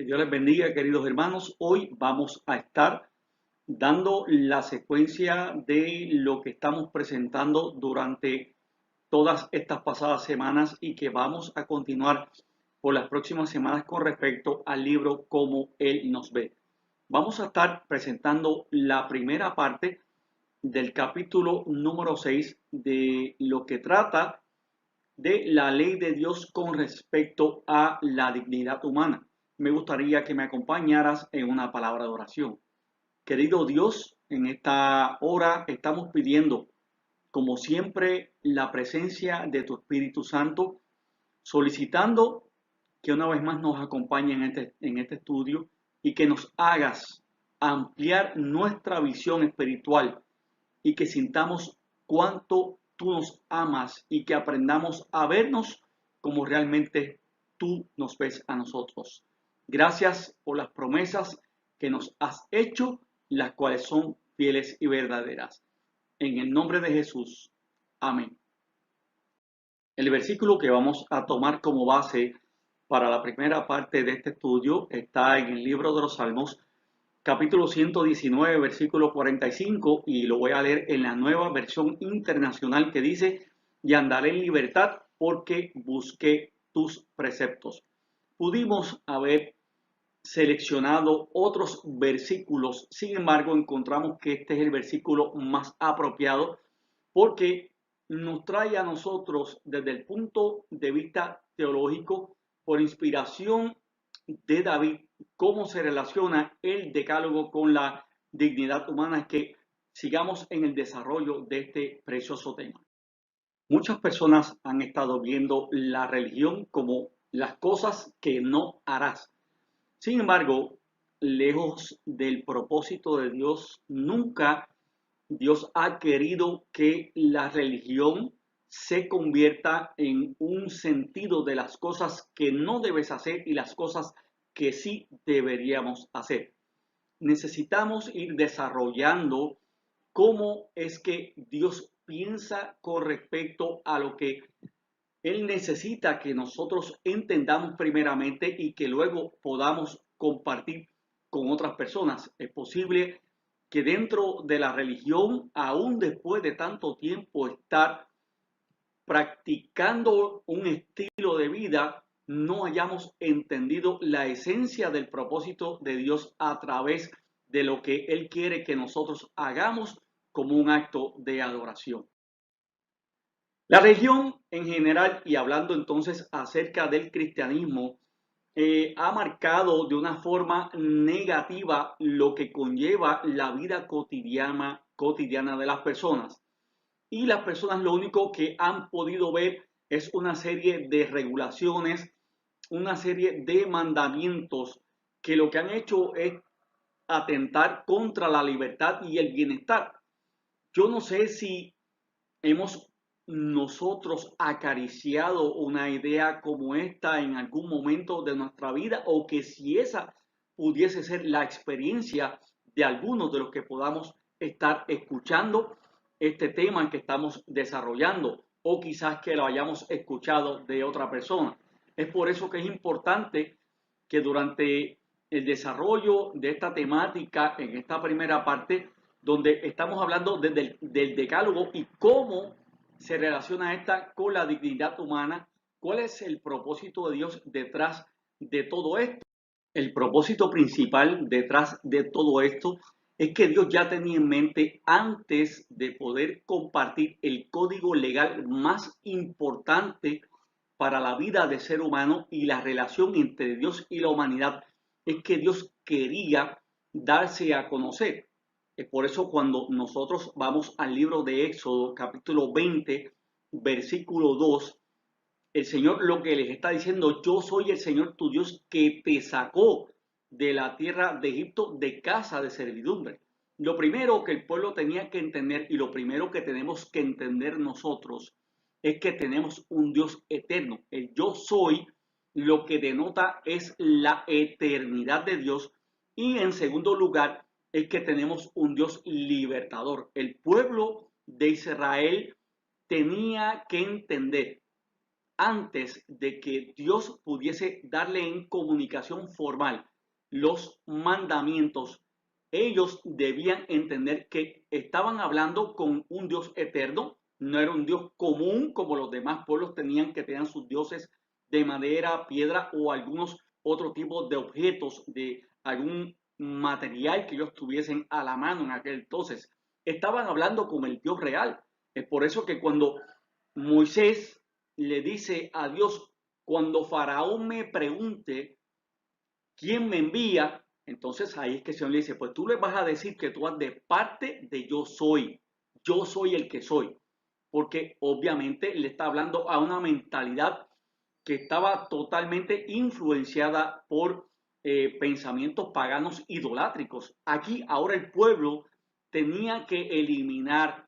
Que Dios les bendiga, queridos hermanos. Hoy vamos a estar dando la secuencia de lo que estamos presentando durante todas estas pasadas semanas y que vamos a continuar por las próximas semanas con respecto al libro Cómo Él nos ve. Vamos a estar presentando la primera parte del capítulo número 6 de lo que trata de la ley de Dios con respecto a la dignidad humana. Me gustaría que me acompañaras en una palabra de oración. Querido Dios, en esta hora estamos pidiendo, como siempre, la presencia de tu Espíritu Santo, solicitando que una vez más nos acompañe en este estudio y que nos hagas ampliar nuestra visión espiritual y que sintamos cuánto tú nos amas y que aprendamos a vernos como realmente tú nos ves a nosotros. Gracias por las promesas que nos has hecho, las cuales son fieles y verdaderas. En el nombre de Jesús. Amén. El versículo que vamos a tomar como base para la primera parte de este estudio está en el libro de los Salmos, capítulo 119, versículo 45, y lo voy a leer en la nueva versión internacional que dice: y andaré en libertad porque busqué tus preceptos. Pudimos haber seleccionado otros versículos, sin embargo encontramos que este es el versículo más apropiado porque nos trae a nosotros desde el punto de vista teológico, por inspiración de David, cómo se relaciona el decálogo con la dignidad humana. Que sigamos en el desarrollo de este precioso tema. Muchas personas han estado viendo la religión como las cosas que no harás. Sin embargo, lejos del propósito de Dios, nunca Dios ha querido que la religión se convierta en un sentido de las cosas que no debes hacer y las cosas que sí deberíamos hacer. Necesitamos ir desarrollando cómo es que Dios piensa con respecto a lo que Él necesita que nosotros entendamos primeramente y que luego podamos compartir con otras personas. Es posible que dentro de la religión, aún después de tanto tiempo estar practicando un estilo de vida, no hayamos entendido la esencia del propósito de Dios a través de lo que Él quiere que nosotros hagamos como un acto de adoración. La religión en general, y hablando entonces acerca del cristianismo, ha marcado de una forma negativa lo que conlleva la vida cotidiana de las personas. Y las personas lo único que han podido ver es una serie de regulaciones, una serie de mandamientos que lo que han hecho es atentar contra la libertad y el bienestar. Yo no sé si hemos nosotros acariciado una idea como esta en algún momento de nuestra vida, o que si esa pudiese ser la experiencia de algunos de los que podamos estar escuchando este tema que estamos desarrollando, o quizás que lo hayamos escuchado de otra persona. Es por eso que es importante que durante el desarrollo de esta temática, en esta primera parte, donde estamos hablando del decálogo y cómo se relaciona esta con la dignidad humana, cuál es el propósito de Dios detrás de todo esto. El propósito principal detrás de todo esto es que Dios ya tenía en mente, antes de poder compartir el código legal más importante para la vida del ser humano y la relación entre Dios y la humanidad, es que Dios quería darse a conocer. Es por eso cuando nosotros vamos al libro de Éxodo, capítulo 20, versículo 2, el Señor lo que les está diciendo: yo soy el Señor tu Dios que te sacó de la tierra de Egipto, de casa de servidumbre. Lo primero que el pueblo tenía que entender, y lo primero que tenemos que entender nosotros, es que tenemos un Dios eterno. El yo soy lo que denota es la eternidad de Dios. Y en segundo lugar, es que tenemos un Dios libertador. El pueblo de Israel tenía que entender antes de que Dios pudiese darle en comunicación formal los mandamientos, ellos debían entender que estaban hablando con un Dios eterno, no era un Dios común como los demás pueblos tenían, que tenían sus dioses de madera, piedra o algunos otro tipo de objetos, de algún material que ellos tuviesen a la mano en aquel entonces. Estaban hablando con el Dios real. Es por eso que cuando Moisés le dice a Dios, cuando Faraón me pregunte quién me envía, entonces ahí es que el Señor le dice, pues tú le vas a decir que tú vas de parte de yo soy el que soy, porque obviamente le está hablando a una mentalidad que estaba totalmente influenciada por pensamientos paganos idolátricos. Aquí ahora el pueblo tenía que eliminar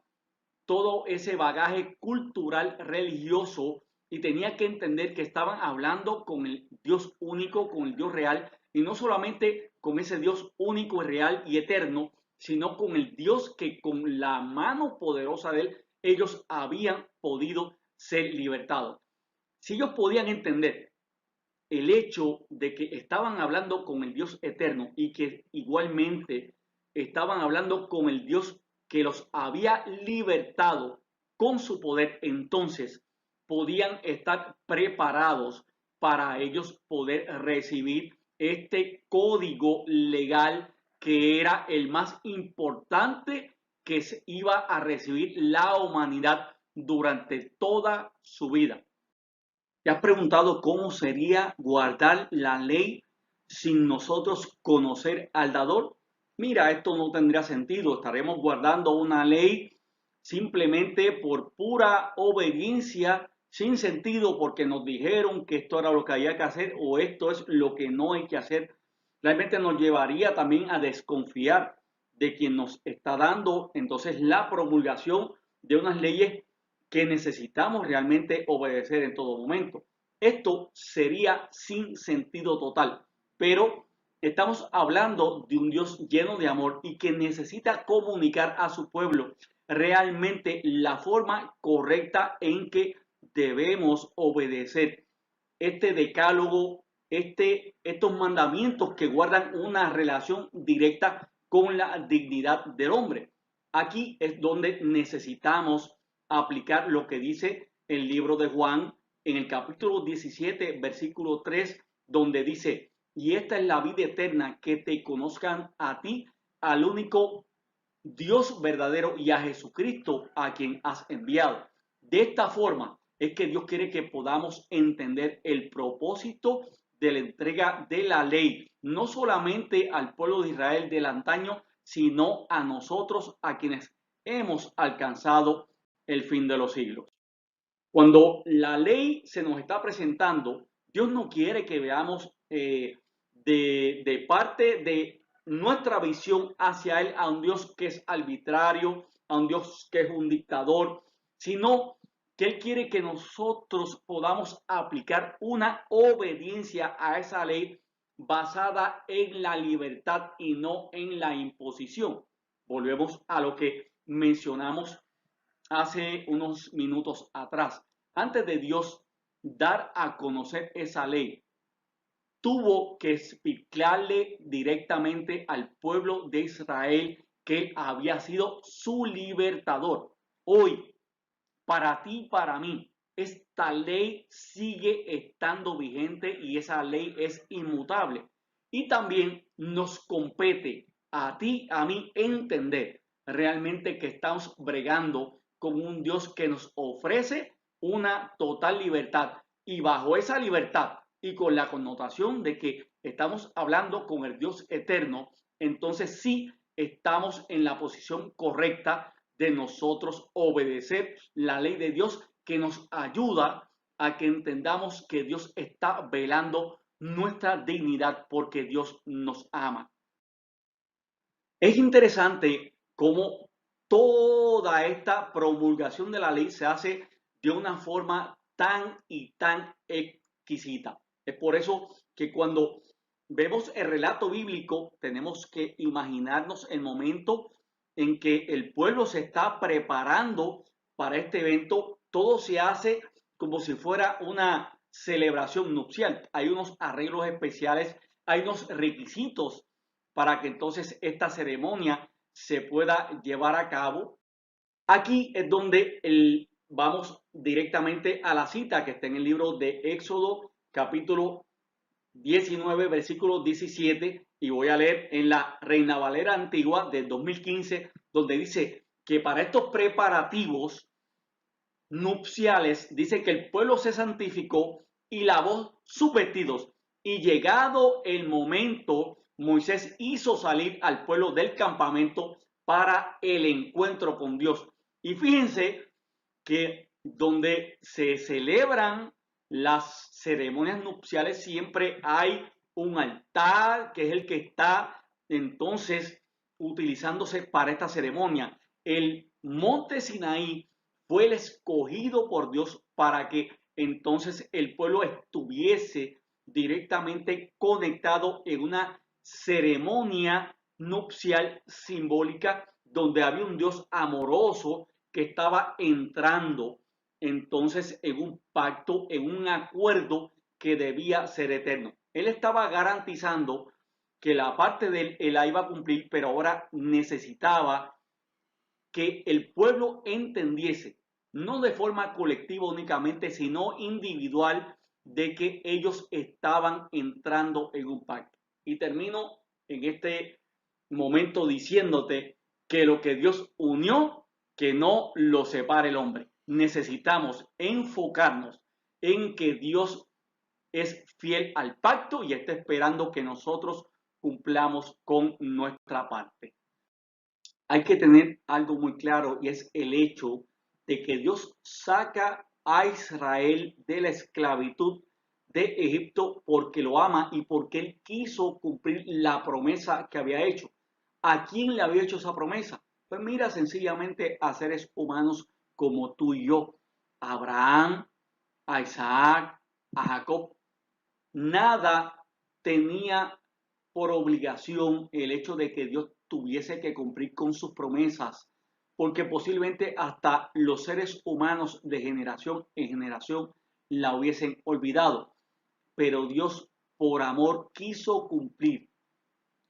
todo ese bagaje cultural religioso y tenía que entender que estaban hablando con el Dios único, con el Dios real, y no solamente con ese Dios único y real y eterno, sino con el Dios que con la mano poderosa de él ellos habían podido ser libertados. Si ellos podían entender el hecho de que estaban hablando con el Dios eterno y que igualmente estaban hablando con el Dios que los había libertado con su poder, entonces podían estar preparados para ellos poder recibir este código legal que era el más importante que se iba a recibir la humanidad durante toda su vida. ¿Te has preguntado cómo sería guardar la ley sin nosotros conocer al dador? Mira, esto no tendría sentido. Estaremos guardando una ley simplemente por pura obediencia, sin sentido, porque nos dijeron que esto era lo que había que hacer o esto es lo que no hay que hacer. Realmente nos llevaría también a desconfiar de quien nos está dando entonces la promulgación de unas leyes que necesitamos realmente obedecer en todo momento. Esto sería sin sentido total, pero estamos hablando de un Dios lleno de amor y que necesita comunicar a su pueblo realmente la forma correcta en que debemos obedecer este decálogo, estos mandamientos que guardan una relación directa con la dignidad del hombre. Aquí es donde necesitamos aplicar lo que dice el libro de Juan en el capítulo 17, versículo 3, donde dice, y esta es la vida eterna, que te conozcan a ti, al único Dios verdadero y a Jesucristo a quien has enviado. De esta forma es que Dios quiere que podamos entender el propósito de la entrega de la ley, no solamente al pueblo de Israel del antaño, sino a nosotros, a quienes hemos alcanzado el fin de los siglos. Cuando la ley se nos está presentando, Dios no quiere que veamos de parte de nuestra visión hacia Él a un Dios que es arbitrario, a un Dios que es un dictador, sino que Él quiere que nosotros podamos aplicar una obediencia a esa ley basada en la libertad y no en la imposición. Volvemos a lo que mencionamos hace unos minutos atrás. Antes de Dios dar a conocer esa ley, tuvo que explicarle directamente al pueblo de Israel que él había sido su libertador. Hoy, para ti y para mí, esta ley sigue estando vigente y esa ley es inmutable. Y también nos compete a ti, a mí, entender realmente que estamos bregando con un Dios que nos ofrece una total libertad. Y bajo esa libertad y con la connotación de que estamos hablando con el Dios eterno, entonces sí estamos en la posición correcta de nosotros obedecer la ley de Dios, que nos ayuda a que entendamos que Dios está velando nuestra dignidad porque Dios nos ama. Es interesante cómo toda esta promulgación de la ley se hace de una forma tan y tan exquisita. Es por eso que cuando vemos el relato bíblico tenemos que imaginarnos el momento en que el pueblo se está preparando para este evento. Todo se hace como si fuera una celebración nupcial. Hay unos arreglos especiales, hay unos requisitos para que entonces esta ceremonia se pueda llevar a cabo. Aquí es donde vamos directamente a la cita que está en el libro de Éxodo, capítulo 19, versículo 17, y voy a leer en la Reina Valera Antigua del 2015, donde dice que para estos preparativos nupciales, dice que el pueblo se santificó y lavó sus vestidos. Y llegado el momento, Moisés hizo salir al pueblo del campamento para el encuentro con Dios. Y fíjense que donde se celebran las ceremonias nupciales siempre hay un altar que es el que está entonces utilizándose para esta ceremonia. El monte Sinaí fue el escogido por Dios para que entonces el pueblo estuviese directamente conectado en una ceremonia nupcial simbólica donde había un Dios amoroso que estaba entrando entonces en un pacto, en un acuerdo que debía ser eterno. Él estaba garantizando que la parte de él la iba a cumplir, pero ahora necesitaba que el pueblo entendiese, no de forma colectiva únicamente, sino individual, de que ellos estaban entrando en un pacto. Y termino en este momento diciéndote que lo que Dios unió, que no lo separe el hombre. Necesitamos enfocarnos en que Dios es fiel al pacto y está esperando que nosotros cumplamos con nuestra parte. Hay que tener algo muy claro y es el hecho de que Dios saca a Israel de la esclavitud de Egipto porque lo ama y porque él quiso cumplir la promesa que había hecho. ¿A quién le había hecho esa promesa? Pues mira, sencillamente a seres humanos como tú y yo, a Abraham, a Isaac, a Jacob. Nada tenía por obligación el hecho de que Dios tuviese que cumplir con sus promesas, porque posiblemente hasta los seres humanos de generación en generación la hubiesen olvidado. Pero Dios, por amor, quiso cumplir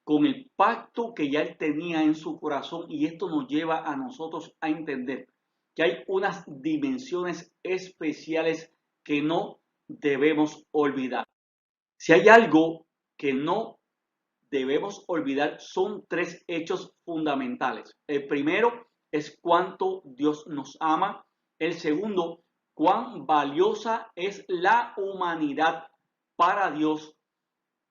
con el pacto que ya Él tenía en su corazón, y esto nos lleva a nosotros a entender que hay unas dimensiones especiales que no debemos olvidar. Si hay algo que no debemos olvidar, son tres hechos fundamentales. El primero es cuánto Dios nos ama. El segundo, cuán valiosa es la humanidad para Dios.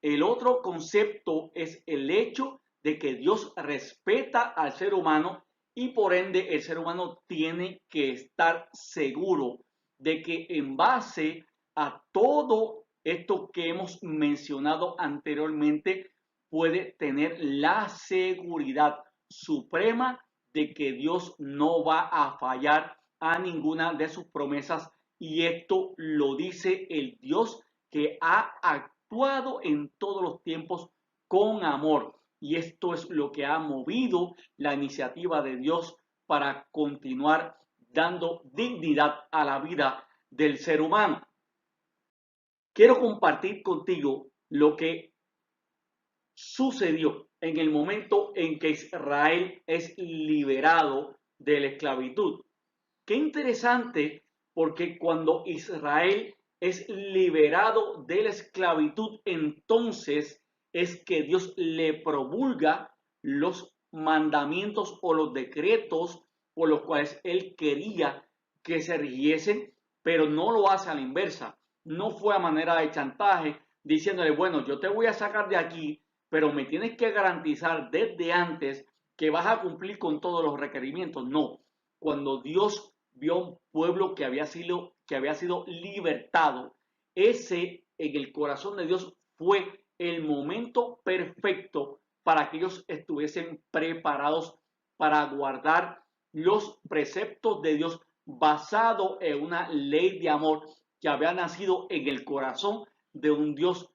El otro concepto es el hecho de que Dios respeta al ser humano y por ende el ser humano tiene que estar seguro de que en base a todo esto que hemos mencionado anteriormente puede tener la seguridad suprema de que Dios no va a fallar a ninguna de sus promesas, y esto lo dice el Dios que ha actuado en todos los tiempos con amor. Y esto es lo que ha movido la iniciativa de Dios para continuar dando dignidad a la vida del ser humano. Quiero compartir contigo lo que sucedió en el momento en que Israel es liberado de la esclavitud. Qué interesante, porque cuando Israel es liberado de la esclavitud, entonces es que Dios le promulga los mandamientos o los decretos por los cuales él quería que se rigiesen, pero no lo hace a la inversa. No fue a manera de chantaje, diciéndole, bueno, yo te voy a sacar de aquí, pero me tienes que garantizar desde antes que vas a cumplir con todos los requerimientos. No, cuando Dios vio un pueblo que había sido libertado, ese en el corazón de Dios fue el momento perfecto para que ellos estuviesen preparados para guardar los preceptos de Dios basado en una ley de amor que había nacido en el corazón de un Dios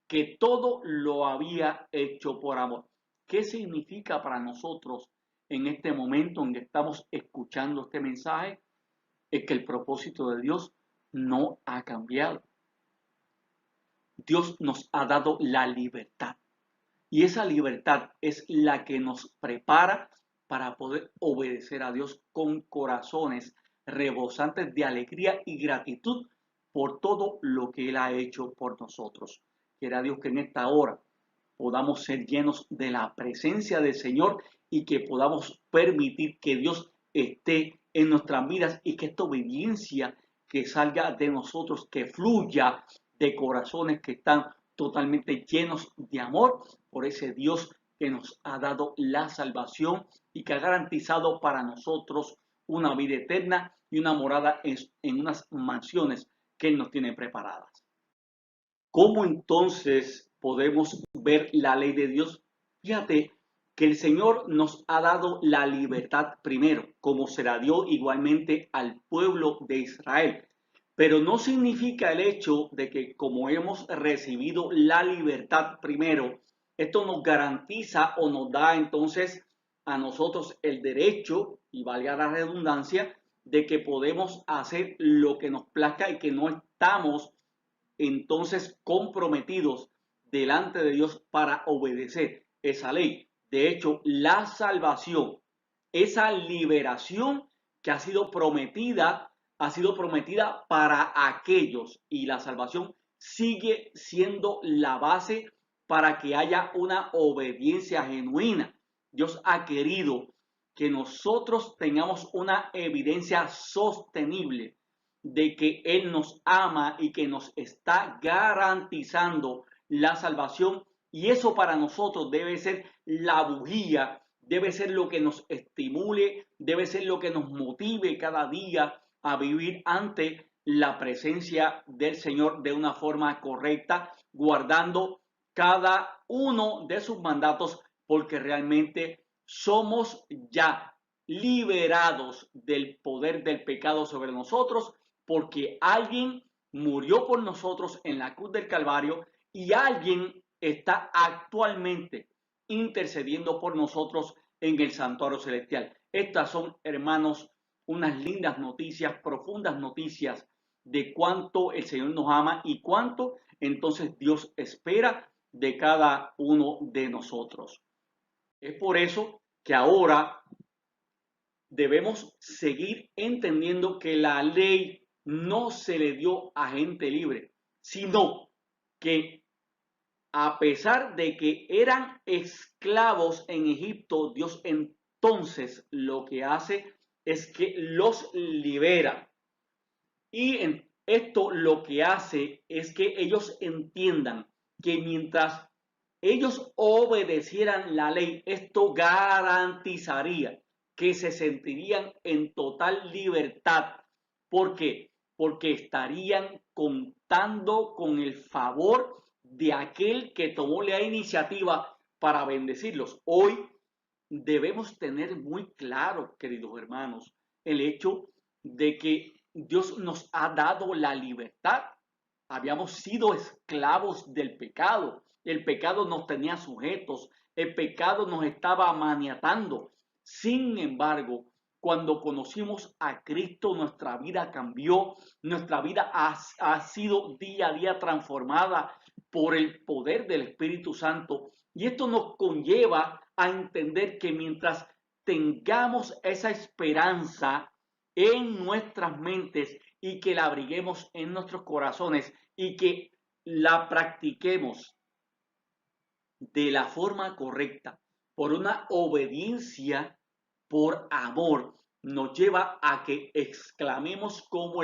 que todo lo había hecho por amor. ¿Qué significa para nosotros en este momento en que estamos escuchando este mensaje? Es que el propósito de Dios no ha cambiado. Dios nos ha dado la libertad. Y esa libertad es la que nos prepara para poder obedecer a Dios con corazones rebosantes de alegría y gratitud por todo lo que Él ha hecho por nosotros. Quiera Dios que en esta hora podamos ser llenos de la presencia del Señor y que podamos permitir que Dios esté en nuestras vidas y que esta obediencia que salga de nosotros, que fluya de corazones que están totalmente llenos de amor por ese Dios que nos ha dado la salvación y que ha garantizado para nosotros una vida eterna y una morada en unas mansiones que Él nos tiene preparadas. ¿Cómo entonces podemos ver la ley de Dios? Fíjate que el Señor nos ha dado la libertad primero, como se la dio igualmente al pueblo de Israel. Pero no significa el hecho de que como hemos recibido la libertad primero, esto nos garantiza o nos da entonces a nosotros el derecho, y valga la redundancia, de que podemos hacer lo que nos plazca y que no estamos entonces comprometidos delante de Dios para obedecer esa ley. De hecho, la salvación, esa liberación que ha sido prometida para aquellos y la salvación sigue siendo la base para que haya una obediencia genuina. Dios ha querido que nosotros tengamos una evidencia sostenible de que Él nos ama y que nos está garantizando la salvación. Y eso para nosotros debe ser la bujía, debe ser lo que nos estimule, debe ser lo que nos motive cada día a vivir ante la presencia del Señor de una forma correcta, guardando cada uno de sus mandatos, porque realmente somos ya liberados del poder del pecado sobre nosotros, porque alguien murió por nosotros en la cruz del Calvario y alguien está actualmente intercediendo por nosotros en el santuario celestial. Estas son, hermanos, unas lindas noticias, profundas noticias de cuánto el Señor nos ama y cuánto entonces Dios espera de cada uno de nosotros. Es por eso que ahora debemos seguir entendiendo que la ley no se le dio a gente libre, sino que a pesar de que eran esclavos en Egipto, Dios entonces lo que hace es que los libera. Y esto lo que hace es que ellos entiendan que mientras ellos obedecieran la ley, esto garantizaría que se sentirían en total libertad. ¿Por qué? Porque estarían contando con el favor de aquel que tomó la iniciativa para bendecirlos. Hoy debemos tener muy claro, queridos hermanos, el hecho de que Dios nos ha dado la libertad. Habíamos sido esclavos del pecado. El pecado nos tenía sujetos. El pecado nos estaba maniatando. Sin embargo, cuando conocimos a Cristo, nuestra vida cambió. Nuestra vida ha sido día a día transformada por el poder del Espíritu Santo. Y esto nos conlleva a entender que mientras tengamos esa esperanza en nuestras mentes y que la abriguemos en nuestros corazones y que la practiquemos de la forma correcta, por una obediencia, por amor, nos lleva a que exclamemos como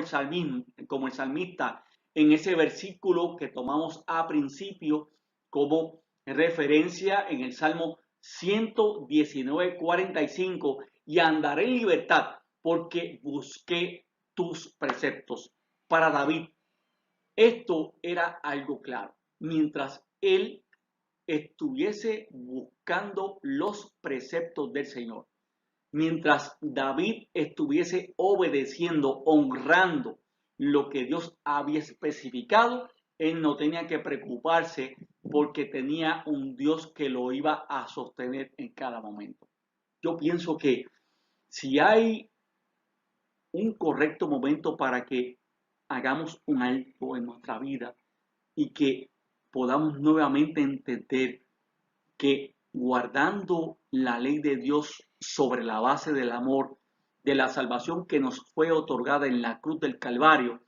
como el salmista en ese versículo que tomamos a principio como referencia en el Salmo 119:45, y andaré en libertad porque busqué tus preceptos. Para David, esto era algo claro. Mientras él estuviese buscando los preceptos del Señor, mientras David estuviese obedeciendo, honrando lo que Dios había especificado, él no tenía que preocuparse porque tenía un Dios que lo iba a sostener en cada momento. Yo pienso que si hay un correcto momento para que hagamos un alto en nuestra vida y que podamos nuevamente entender que guardando la ley de Dios sobre la base del amor, de la salvación que nos fue otorgada en la cruz del Calvario,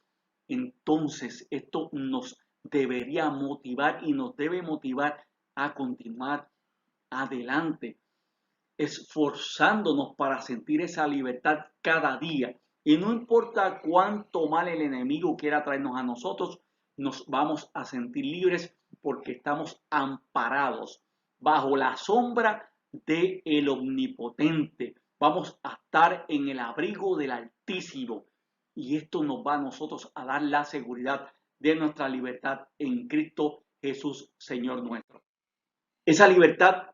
entonces esto nos debería motivar y nos debe motivar a continuar adelante, esforzándonos para sentir esa libertad cada día. Y no importa cuánto mal el enemigo quiera traernos a nosotros, nos vamos a sentir libres porque estamos amparados bajo la sombra del Omnipotente. Vamos a estar en el abrigo del Altísimo. Y esto nos va a nosotros a dar la seguridad de nuestra libertad en Cristo Jesús, Señor nuestro. Esa libertad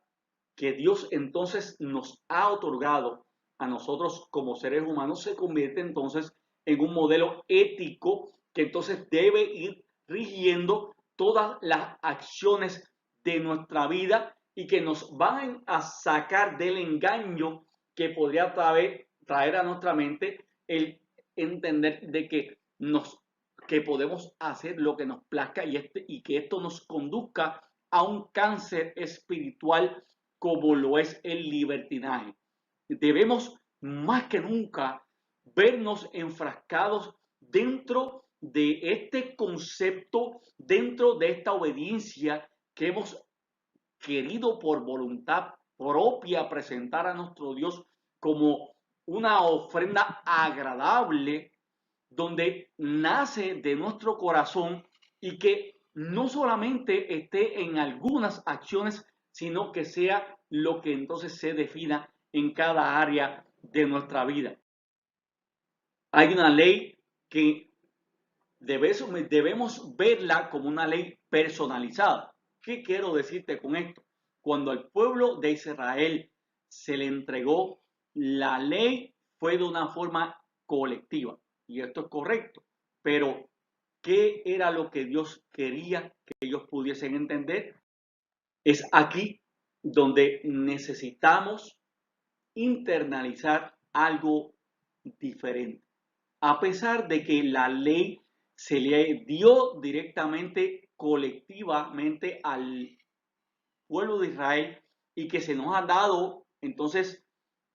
que Dios entonces nos ha otorgado a nosotros como seres humanos se convierte entonces en un modelo ético que entonces debe ir rigiendo todas las acciones de nuestra vida y que nos van a sacar del engaño que podría traer a nuestra mente el entender de que podemos hacer lo que nos plazca y que esto nos conduzca a un cáncer espiritual como lo es el libertinaje. Debemos más que nunca vernos enfrascados dentro de este concepto, dentro de esta obediencia que hemos querido por voluntad propia presentar a nuestro Dios como una ofrenda agradable, donde nace de nuestro corazón y que no solamente esté en algunas acciones, sino que sea lo que entonces se defina en cada área de nuestra vida. Hay una ley que debemos verla como una ley personalizada. ¿Qué quiero decirte con esto? Cuando al pueblo de Israel se le entregó la ley, fue de una forma colectiva. Y esto es correcto. Pero, ¿qué era lo que Dios quería que ellos pudiesen entender? Es aquí donde necesitamos internalizar algo diferente. A pesar de que la ley se le dio directamente, colectivamente al pueblo de Israel y que se nos ha dado entonces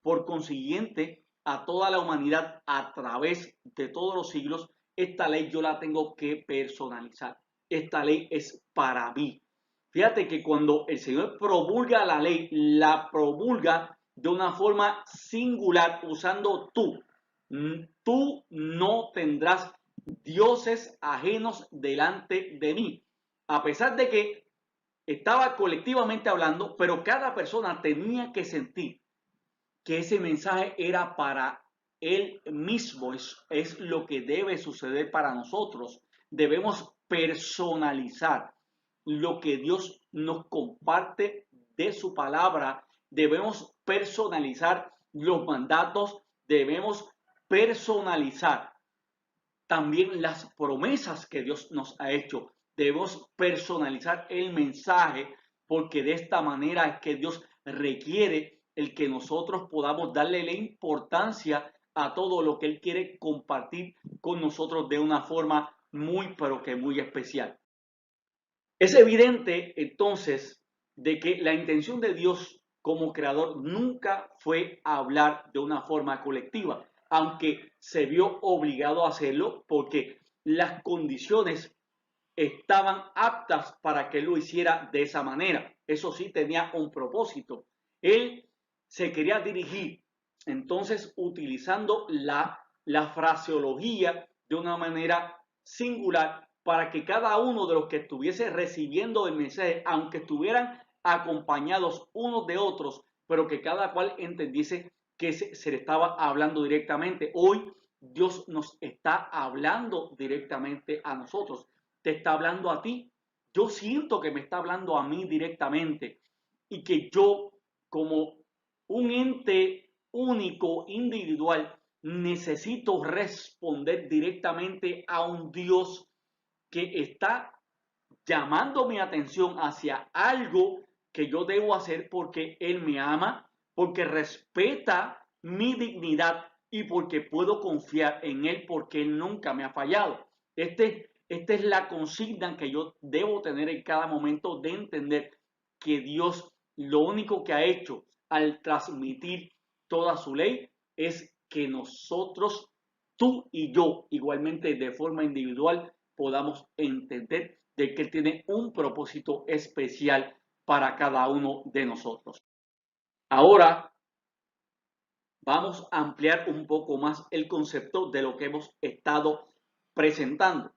por consiguiente a toda la humanidad a través de todos los siglos, esta ley yo la tengo que personalizar. Esta ley es para mí. Fíjate que cuando el Señor promulga la ley, la promulga de una forma singular usando tú. Tú no tendrás dioses ajenos delante de mí. A pesar de que estaba colectivamente hablando, pero cada persona tenía que sentir que ese mensaje era para él mismo. Es lo que debe suceder para nosotros. Debemos personalizar lo que Dios nos comparte de su palabra. Debemos personalizar los mandatos. Debemos personalizar también las promesas que Dios nos ha hecho. Debemos personalizar el mensaje porque de esta manera es que Dios requiere el que nosotros podamos darle la importancia a todo lo que Él quiere compartir con nosotros de una forma muy, pero que muy especial. Es evidente entonces de que la intención de Dios como creador nunca fue hablar de una forma colectiva, aunque se vio obligado a hacerlo porque las condiciones estaban aptas para que él lo hiciera de esa manera. Eso sí tenía un propósito. Él se quería dirigir entonces utilizando la fraseología de una manera singular para que cada uno de los que estuviese recibiendo el mensaje, aunque estuvieran acompañados unos de otros, pero que cada cual entendiese que se le estaba hablando directamente. Hoy Dios nos está hablando directamente a nosotros. Te está hablando a ti. Yo siento que me está hablando a mí directamente y que yo como un ente único, individual, necesito responder directamente a un Dios que está llamando mi atención hacia algo que yo debo hacer porque Él me ama, porque respeta mi dignidad y porque puedo confiar en Él porque Él nunca me ha fallado. Esta es la consigna que yo debo tener en cada momento de entender que Dios lo único que ha hecho al transmitir toda su ley es que nosotros, tú y yo, igualmente de forma individual, podamos entender de que Él tiene un propósito especial para cada uno de nosotros. Ahora vamos a ampliar un poco más el concepto de lo que hemos estado presentando.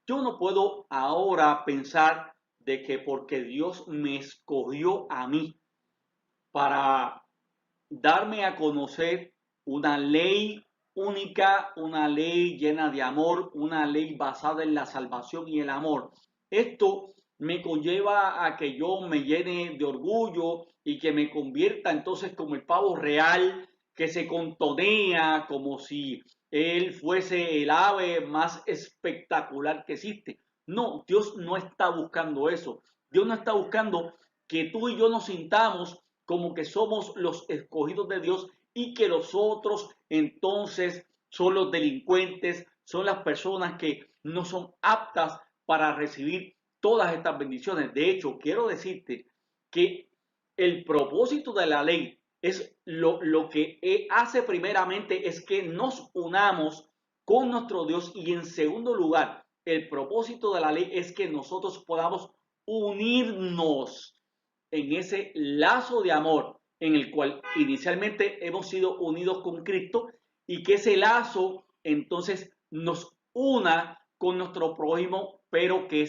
Yo no puedo ahora pensar de que porque Dios me escogió a mí para darme a conocer una ley única, una ley llena de amor, una ley basada en la salvación y el amor. Esto me conlleva a que yo me llene de orgullo y que me convierta entonces como el pavo real que se contonea como si él fuese el ave más espectacular que existe. No, Dios no está buscando eso. Dios no está buscando que tú y yo nos sintamos como que somos los escogidos de Dios y que los otros entonces son los delincuentes, son las personas que no son aptas para recibir todas estas bendiciones. De hecho, quiero decirte que el propósito de la ley es lo que hace primeramente es que nos unamos con nuestro Dios y en segundo lugar, el propósito de la ley es que nosotros podamos unirnos en ese lazo de amor en el cual inicialmente hemos sido unidos con Cristo y que ese lazo entonces nos una con nuestro prójimo, pero que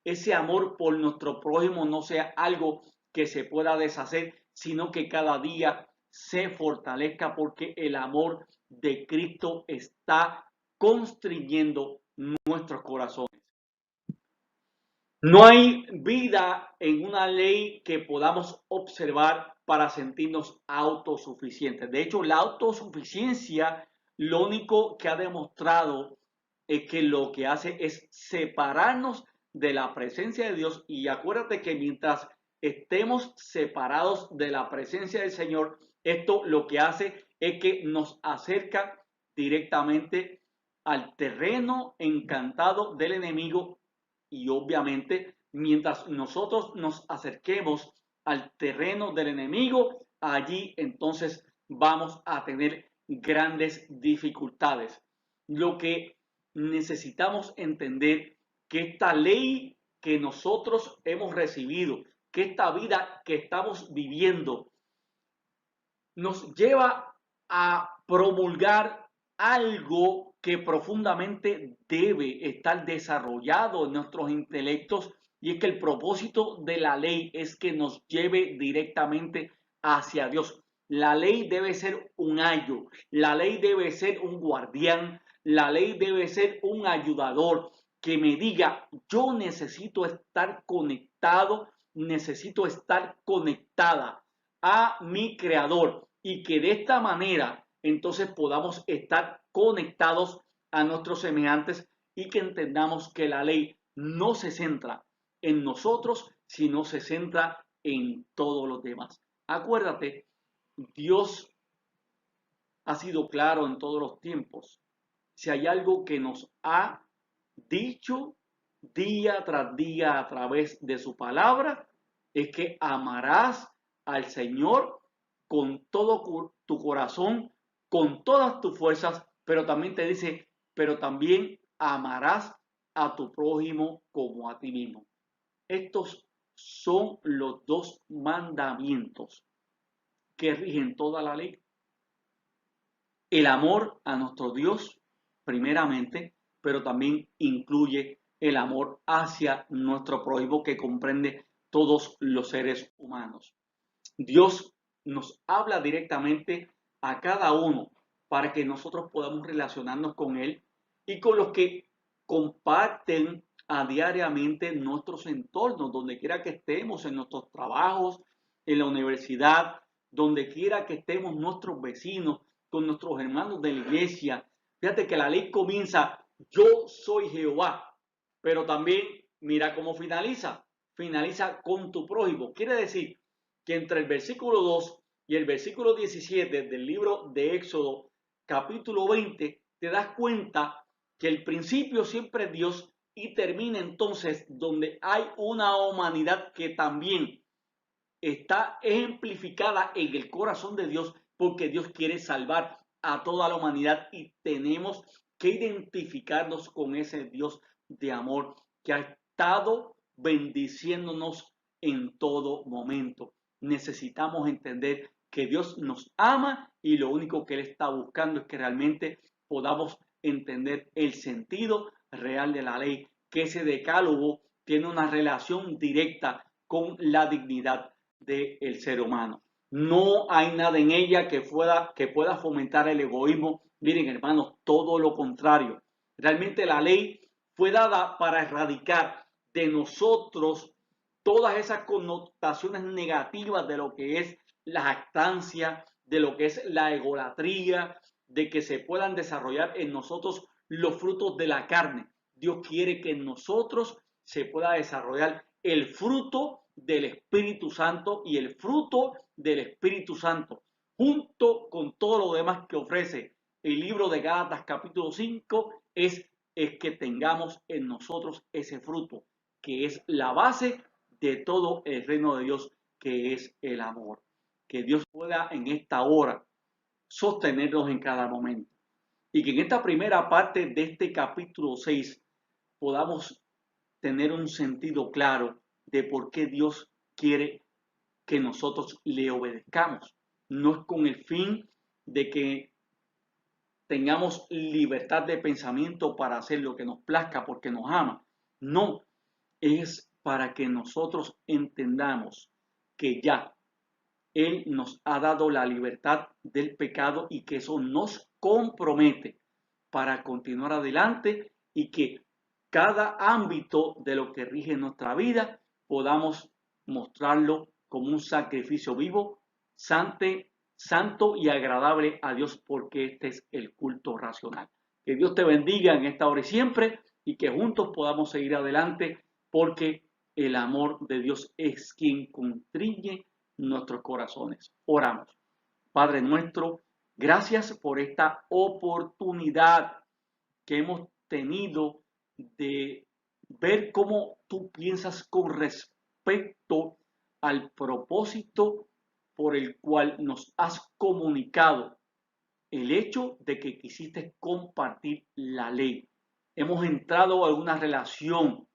ese amor por nuestro prójimo no sea algo que se pueda deshacer, sino que cada día se fortalezca porque el amor de Cristo está constriyendo nuestros corazones. No hay vida en una ley que podamos observar para sentirnos autosuficientes. De hecho, la autosuficiencia lo único que ha demostrado es que lo que hace es separarnos de la presencia de Dios. Y acuérdate que mientras estemos separados de la presencia del Señor, esto lo que hace es que nos acerca directamente al terreno encantado del enemigo y obviamente, mientras nosotros nos acerquemos al terreno del enemigo, allí entonces vamos a tener grandes dificultades. Lo que necesitamos entender que esta ley que nosotros hemos recibido, que esta vida que estamos viviendo, nos lleva a promulgar algo que profundamente debe estar desarrollado en nuestros intelectos y es que el propósito de la ley es que nos lleve directamente hacia Dios. La ley debe ser un ayo, la ley debe ser un guardián, la ley debe ser un ayudador que me diga, yo necesito estar conectado, necesito estar conectada a mi creador y que de esta manera entonces podamos estar conectados a nuestros semejantes y que entendamos que la ley no se centra en nosotros, sino se centra en todos los demás. Acuérdate, Dios ha sido claro en todos los tiempos. Si hay algo que nos ha dicho día tras día a través de su palabra, es que amarás al Señor con todo tu corazón, con todas tus fuerzas, pero también te dice, pero también amarás a tu prójimo como a ti mismo. Estos son los dos mandamientos que rigen toda la ley. El amor a nuestro Dios, primeramente, pero también incluye el amor hacia nuestro prójimo que comprende todos los seres humanos. Dios nos habla directamente a cada uno para que nosotros podamos relacionarnos con Él y con los que comparten a diariamente nuestros entornos, donde quiera que estemos, en nuestros trabajos, en la universidad, donde quiera que estemos, nuestros vecinos, con nuestros hermanos de la iglesia. Fíjate que la ley comienza, yo soy Jehová, pero también mira cómo finaliza. Finaliza con tu prójimo. Quiere decir que entre el versículo 2 y el versículo 17 del libro de Éxodo, capítulo 20, te das cuenta que el principio siempre es Dios y termina entonces donde hay una humanidad que también está ejemplificada en el corazón de Dios, porque Dios quiere salvar a toda la humanidad y tenemos que identificarnos con ese Dios de amor que ha estado bendiciéndonos en todo momento. Necesitamos entender que Dios nos ama y lo único que Él está buscando es que realmente podamos entender el sentido real de la ley, que ese decálogo tiene una relación directa con la dignidad del ser humano. No hay nada en ella que pueda fomentar el egoísmo. Miren, hermanos, todo lo contrario. Realmente la ley fue dada para erradicar de nosotros todas esas connotaciones negativas de lo que es la jactancia, de lo que es la egolatría, de que se puedan desarrollar en nosotros los frutos de la carne. Dios quiere que en nosotros se pueda desarrollar el fruto del Espíritu Santo, y el fruto del Espíritu Santo, junto con todo lo demás que ofrece el libro de Gálatas capítulo 5, es que tengamos en nosotros ese fruto, que es la base de todo el reino de Dios, que es el amor. Que Dios pueda en esta hora sostenernos en cada momento. Y que en esta primera parte de este capítulo 6 podamos tener un sentido claro de por qué Dios quiere que nosotros le obedezcamos. No es con el fin de que tengamos libertad de pensamiento para hacer lo que nos plazca porque nos ama. No, es para que nosotros entendamos que ya Él nos ha dado la libertad del pecado y que eso nos compromete para continuar adelante y que cada ámbito de lo que rige nuestra vida podamos mostrarlo como un sacrificio vivo, santo y agradable a Dios, porque este es el culto racional. Que Dios te bendiga en esta hora y siempre, y que juntos podamos seguir adelante, porque el amor de Dios es quien constriñe nuestros corazones. Oramos. Padre nuestro, gracias por esta oportunidad que hemos tenido de ver cómo tú piensas con respecto al propósito por el cual nos has comunicado el hecho de que quisiste compartir la ley. Hemos entrado a una relación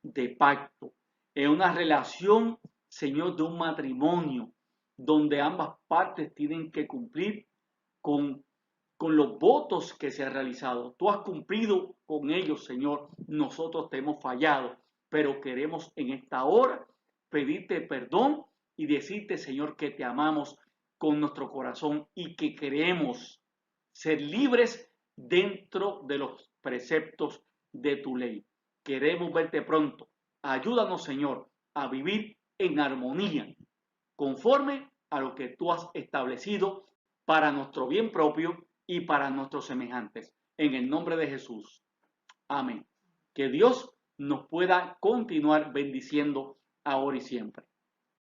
de pacto, en una relación, Señor, de un matrimonio, donde ambas partes tienen que cumplir con, con los votos que se han realizado. Tú has cumplido con ellos, Señor. Nosotros te hemos fallado, pero queremos en esta hora pedirte perdón y decirte, Señor, que te amamos con nuestro corazón y que queremos ser libres dentro de los preceptos de tu ley. Queremos verte pronto. Ayúdanos, Señor, a vivir en armonía, conforme a lo que tú has establecido para nuestro bien propio y para nuestros semejantes. En el nombre de Jesús. Amén. Que Dios nos pueda continuar bendiciendo ahora y siempre.